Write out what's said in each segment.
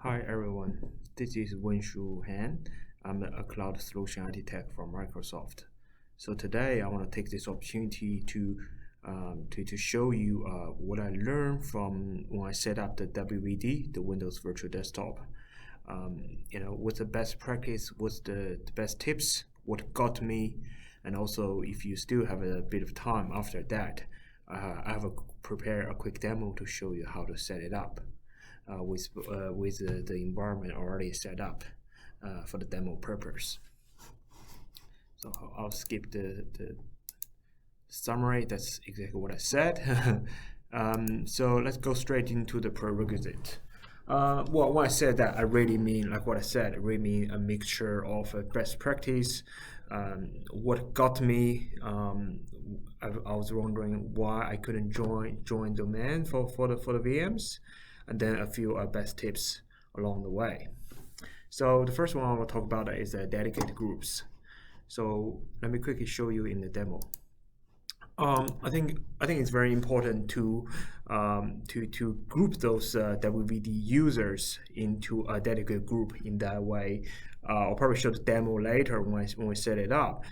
Hi everyone, this is Wenshu Han. I'm a cloud solution architect from Microsoft. So today I want to take this opportunity to show you what I learned from when I set up the WVD, the Windows Virtual Desktop. What's the best practice, what's the best tips, what got me, and also if you still have a bit of time after that, I have prepared a quick demo to show you how to set it up. With the environment already set up for the demo purpose. So I'll skip the summary. That's exactly what I said. So let's go straight into the prerequisite. Well, when I said that, I really mean, like what I said, I really mean a mixture of best practice. What got me, I was wondering why I couldn't join domain for the VMs, and then a few best tips along the way. So the first one I want to talk about is dedicated groups. So let me quickly show you in the demo. I think it's very important to group those WVD users into a dedicated group. In that way, I'll probably show the demo later when we set it up.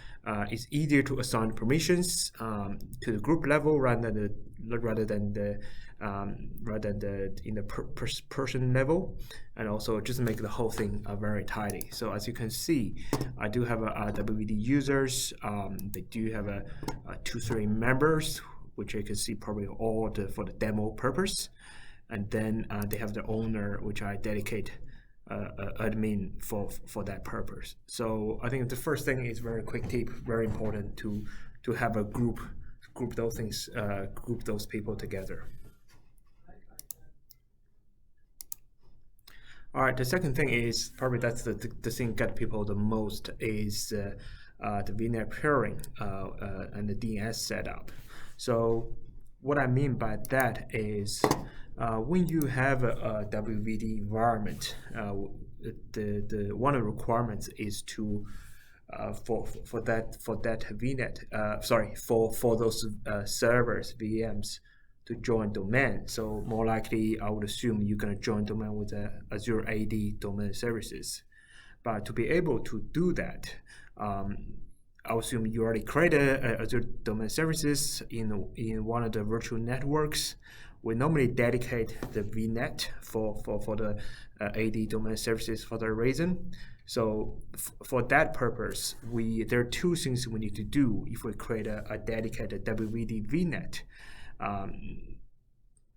It's easier to assign permissions to the group level rather than the in the person level, and also just make the whole thing very tidy. So as you can see, I do have a WVD users. They do have a 2-3 members, which you can see probably all for the demo purpose, and then they have the owner, which I dedicate admin for that purpose. So I think the first thing is very quick tip, very important to have a group those things, group those people together. All right, the second thing is probably that's the thing get people the most is the VNet pairing and the DNS setup. So what I mean by that is when you have a WVD environment, the one of the requirements is to for that VNet, for those servers VMs to join domain. So more likely, I would assume you're going to join domain with the Azure AD domain services. But to be able to do that, I assume you already created Azure domain services in one of the virtual networks. We normally dedicate the VNet for the AD domain services for that reason. So for that purpose, there are two things we need to do if we create a dedicated WVD VNet.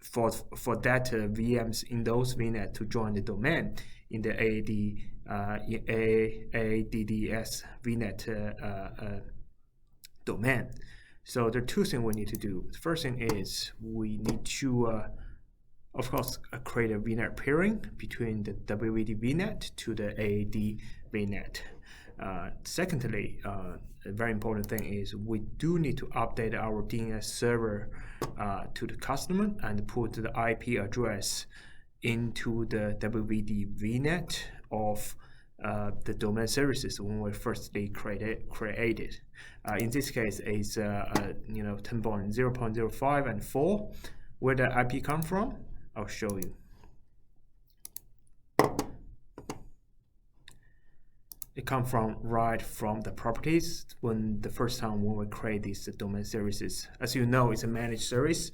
For that VMs in those VNet to join the domain in the ADDS VNet domain. So there are two things we need to do. The first thing is we need to, of course, create a VNet pairing between the WVD VNet to the AD VNet. Secondly, a very important thing is we do need to update our DNS server to the customer and put the IP address into the WVD VNet of the domain services when we firstly created. In this case, it's 10.0.05 and 4. Where the IP come from, I'll show you. It comes from right from the properties when we create these domain services. As you know, it's a managed service.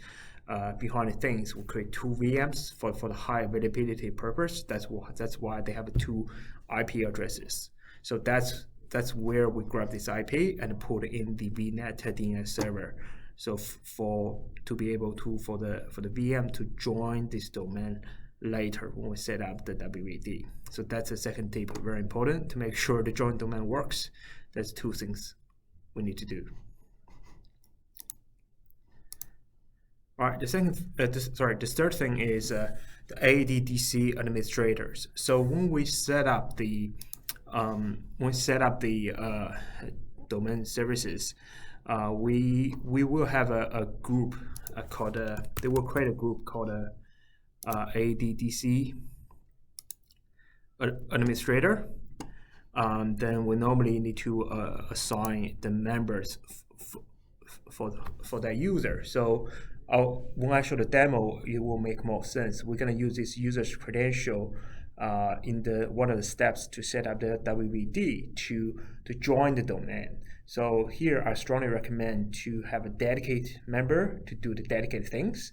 Behind the things, we create two VMs for the high availability purpose. That's why they have two IP addresses. So that's where we grab this IP and put in the VNet DNS server. So to be able to for the VM to join this domain later when we set up the WVD. So that's the second tip, very important to make sure the joint domain works. There's two things we need to do. All right, the third thing is the ADDC administrators. So when we set up the domain services, we will have a group called they will create a group called ADDC administrator. Then we normally need to assign the members for that user. So when I show the demo, it will make more sense. We're going to use this user's credential in the one of the steps to set up the WVD to join the domain. So here I strongly recommend to have a dedicated member to do the dedicated things,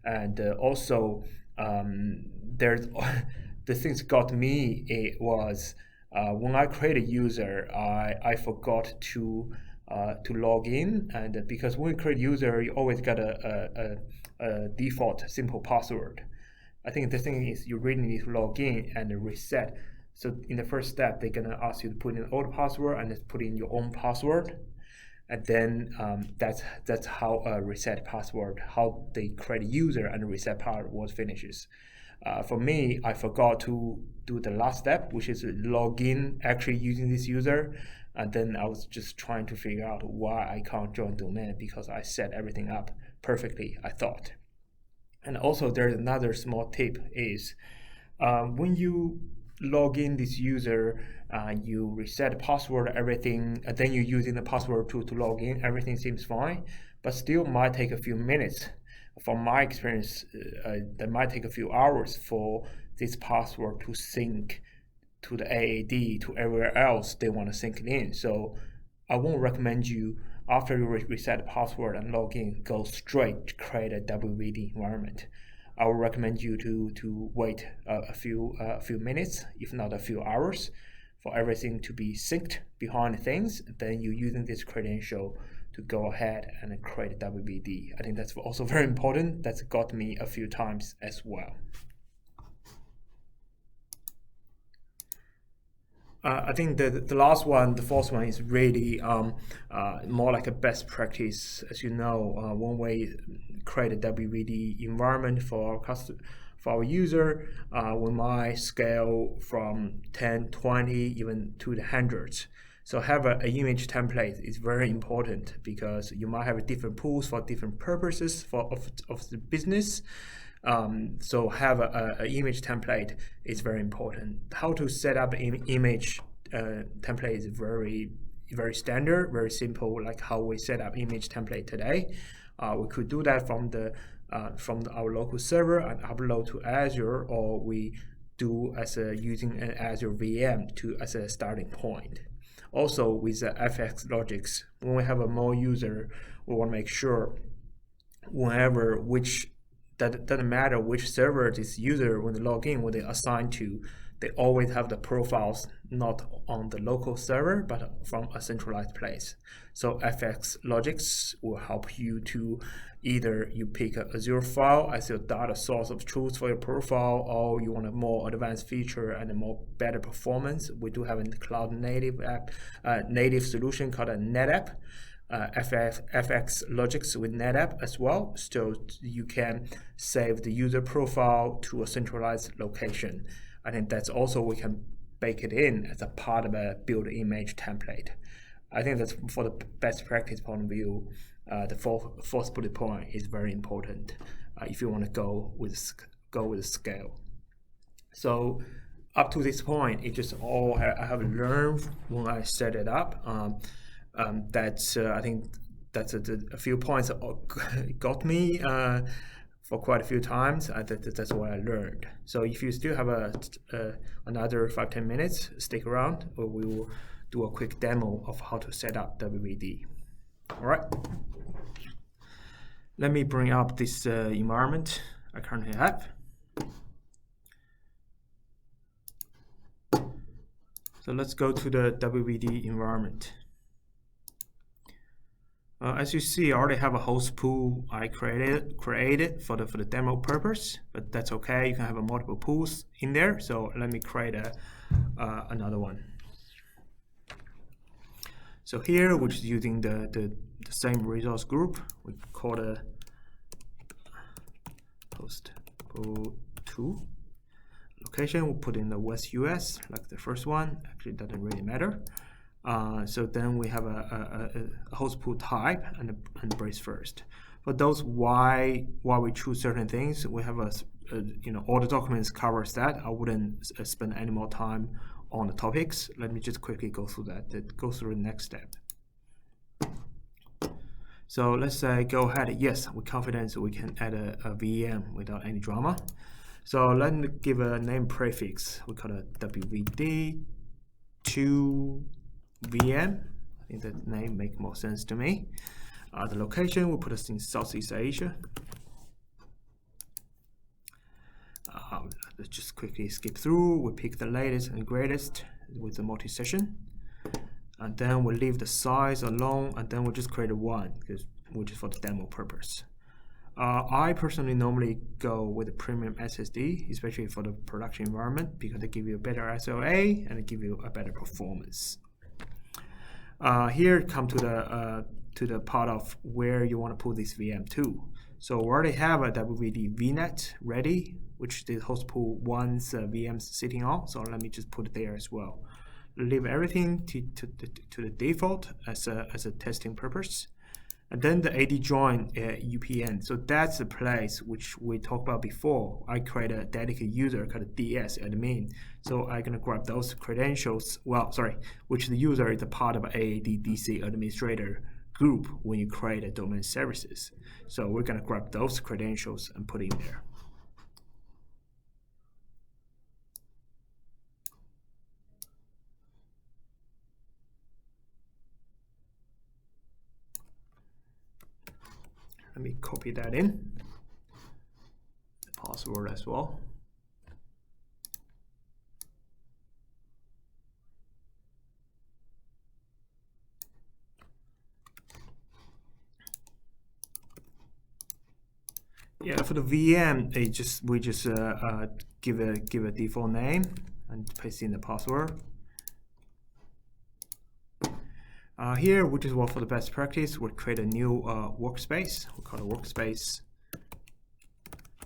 and also there's the things got me. It was when I create a user, I forgot to log in, and because when you create a user, you always got a default simple password. I think the thing is you really need to log in and reset. So in the first step, they're gonna ask you to put in an old password and just put in your own password, and then that's how a reset password, how they create a user and reset password finishes. For me, I forgot to do the last step, which is log in actually using this user, and then I was just trying to figure out why I can't join domain because I set everything up perfectly, I thought. And also there's another small tip is when you log in this user, you reset the password, everything, and then you're using the password to log in, everything seems fine, but still might take a few minutes. From my experience, that might take a few hours for this password to sync to the AAD, to everywhere else they want to sync it in. So I won't recommend you, after you reset the password and log in, go straight to create a WVD environment. I would recommend you to wait a few minutes, if not a few hours, for everything to be synced behind things. Then you're using this credential to go ahead and create a WVD. I think that's also very important. That's got me a few times as well. I think the last one, the fourth one, is really more like a best practice. As you know, when we create a WVD environment for our user, we might scale from 10, 20, even to the hundreds. So have an image template is very important because you might have different pools for different purposes of the business. So have an image template is very important. How to set up an image template is very standard, very simple, like how we set up image template today. We could do that from our local server and upload to Azure, or we do using an Azure VM as a starting point. Also with the FX logics, when we have a more user, we want to make sure whenever that doesn't matter which server this user, when they log in, when they assign to, they always have the profiles not on the local server, but from a centralized place. So FX logics will help you to either you pick a Azure file as your data source of truth for your profile, or you want a more advanced feature and a more better performance. We do have a cloud native app, native solution called a NetApp. FX logics with NetApp as well, so you can save the user profile to a centralized location. I think that's also, we can bake it in as a part of a build image template. I think that's for the best practice point of view. The fourth bullet point is very important if you want to go with scale. So up to this point, it just all I have learned when I set it up. I think that's a few points that got me for quite a few times. That's what I learned. So if you still have another 5-10 minutes, stick around, or we will do a quick demo of how to set up WVD. All right. Let me bring up this environment I currently have. So let's go to the WVD environment. As you see, I already have a host pool I created for the demo purpose, but that's okay. You can have multiple pools in there. So let me create another one. So here, which is using the same resource group, we call it host pool 2. Location, we'll put in the West US, like the first one. Actually, it doesn't really matter. So then we have a host pool type and brace first. For those why we choose certain things, we have all the documents covers that. I wouldn't spend any more time on the topics. Let me just quickly go through that. Go through the next step. So let's say go ahead. Yes, we're confident we can add a VM without any drama. So let me give a name prefix. We call it WVD to VM. I think that name makes more sense to me. The location, we'll put us in Southeast Asia. Let's just quickly skip through. We pick the latest and greatest with the multi-session. And then we'll leave the size alone, and then we'll just create one, which is for the demo purpose. I personally normally go with a premium SSD, especially for the production environment, because they give you a better SLA and they give you a better performance. Here come to the part of where you want to put this VM to. So we already have a WVD VNet ready, which the host pool wants VMs sitting on. So let me just put it there as well. Leave everything to the default as a testing purpose. And then the AD join UPN. So that's the place which we talked about before. I create a dedicated user called DS admin. So I'm gonna grab those credentials. Well, sorry, which the user is a part of AAD DC administrator group when you create a domain services. So we're gonna grab those credentials and put in there. Let me copy that in, the password as well. Yeah, for the VM, we just give a default name and paste in the password. Here, which is for the best practice, we'll create a new workspace. We'll call it workspace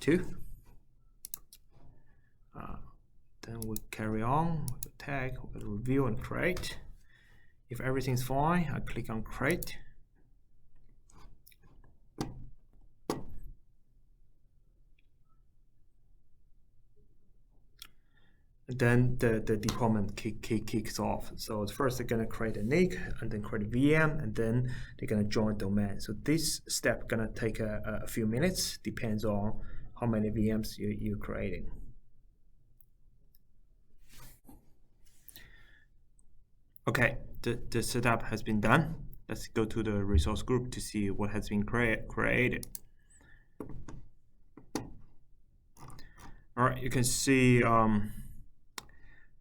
2. Then we'll carry on with the tag. We'll review and create. If everything's fine, I click on create. Then the deployment kicks off. So first they're gonna create a NIC and then create a VM, and then they're gonna join domain. So this step gonna take a few minutes, depends on how many VMs you're creating. Okay, the setup has been done. Let's go to the resource group to see what has been created. All right, you can see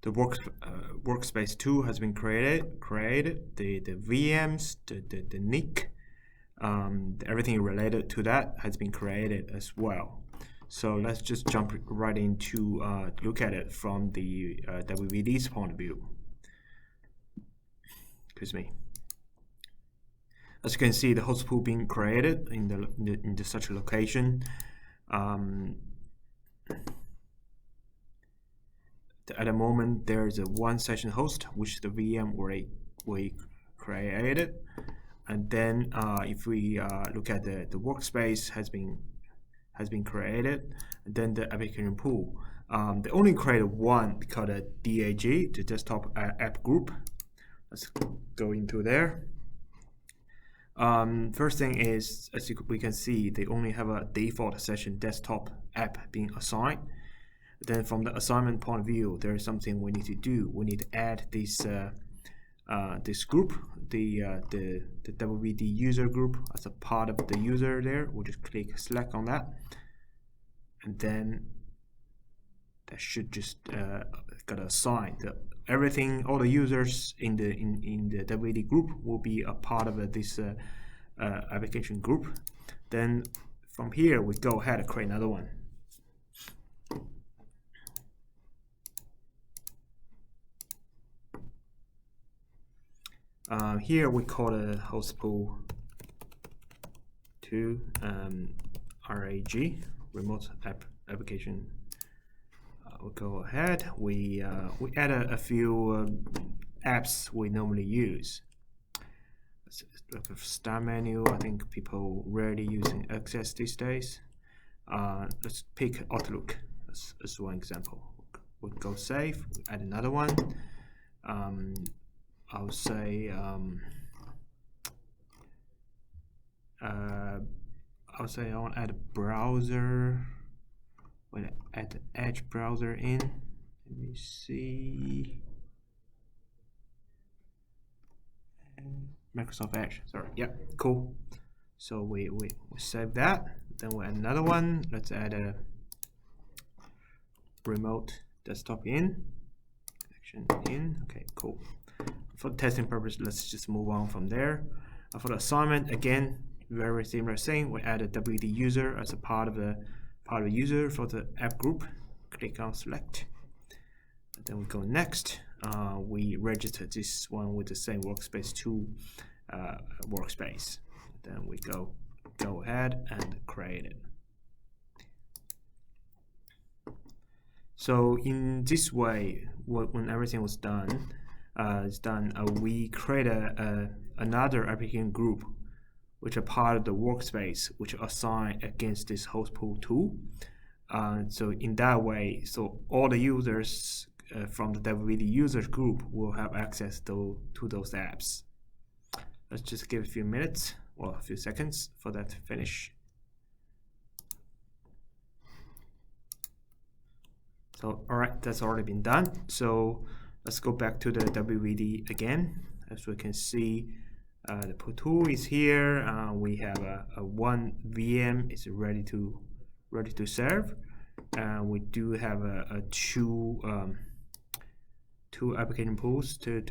the workspace 2 has been created. The VMs, the NIC, everything related to that has been created as well. So let's just jump right into look at it from the WVD's point of view. Excuse me. As you can see, the host pool being created in such a location. At the moment, there is a one session host, which the VM we created, and then if we look at the workspace has been created, and then the application pool. They only created one called a DAG, the desktop app group. Let's go into there. First thing is, as we can see, they only have a default session desktop app being assigned. Then from the assignment point of view, there is something we need to do. We need to add this this group, the WVD user group as a part of the user there. We'll just click select on that, and then that should just got assigned. Everything, all the users in the WVD group will be a part of this application group. Then from here, we go ahead and create another one. Here we call the host pool 2 RAG, remote application. We'll go ahead. We add a few apps we normally use. Let's look at start menu. I think people rarely using Access these days. Let's pick Outlook as one example. We'll go save. We'll add another one. I would say I want to add a browser When I add the Edge browser in, let me see. Microsoft Edge, sorry. Yeah, cool. So we save that. Then we add another one. Let's add a remote desktop in. Connection in. Okay, cool. For testing purpose, let's just move on from there. For the assignment, again, very similar thing. We add a WVD user as a part of the user for the app group. Click on select. And then we go next. We register this one with the same workspace 2 workspace. Then we go ahead and create it. So in this way, when everything was done, we create another application group, which are part of the workspace, which are assigned against this host pool 2. So in that way, so all the users from the WVD users group will have access to those apps. Let's just give a few minutes or a few seconds for that to finish. So, all right, that's already been done. So let's go back to the WVD again. As we can see, the pool 2 is here. We have a one VM is ready to serve. We do have a two application pools to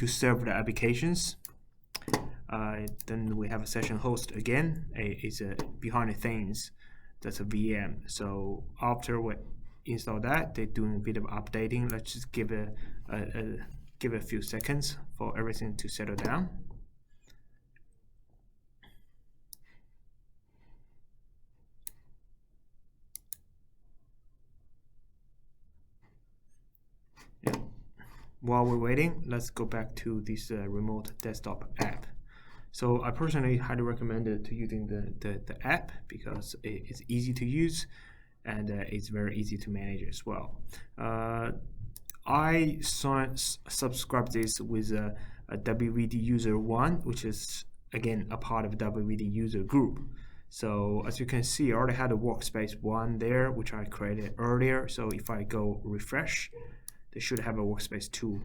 serve the applications. Then we have a session host again. It's a behind the scenes, that's a VM. So after we install that, they're doing a bit of updating. Let's just give a few seconds for everything to settle down. Yeah. While we're waiting, let's go back to this remote desktop app. So I personally highly recommend it to using the app because it's easy to use and it's very easy to manage as well. I subscribe this with a WVD user 1, which is again a part of WVD user group. So as you can see, I already had a workspace 1 there, which I created earlier. So if I go refresh, they should have a workspace 2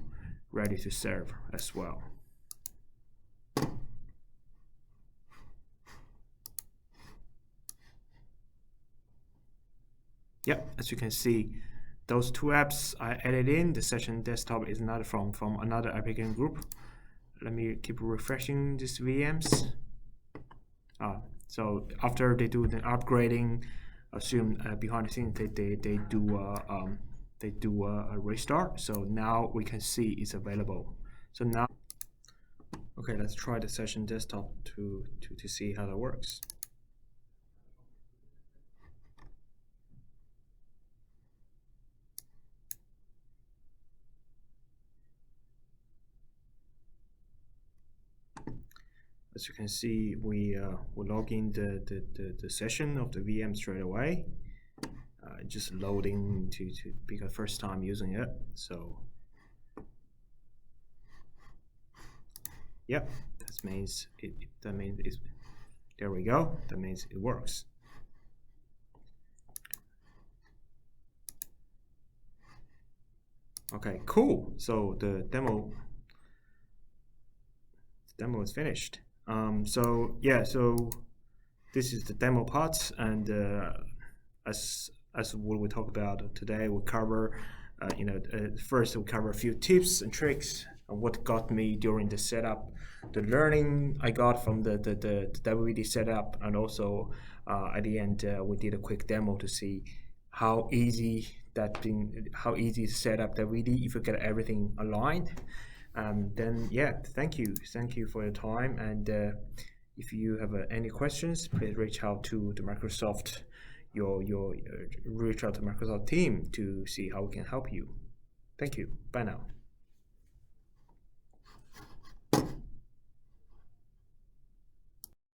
ready to serve as well. Yep, as you can see, those two apps I added in. The session desktop is not from another application group. Let me keep refreshing these VMs. So after they do the upgrading, assume behind the scenes they do a restart. So now we can see it's available. So now, okay, let's try the session desktop to see how that works. As you can see, we log in the session of the VM straight away. Just loading to because first time using it. So yep, that means it's there we go. That means it works. Okay, cool. So the demo is finished. So yeah, so this is the demo part, and as what we talk about today, we cover first we cover a few tips and tricks on what got me during the setup, the learning I got from the WVD setup, and also at the end we did a quick demo to see how easy to set up WVD if you get everything aligned. Then yeah, thank you for your time, and if you have any questions, please reach out to the Microsoft reach out to Microsoft team to see how we can help you. Thank you. Bye now.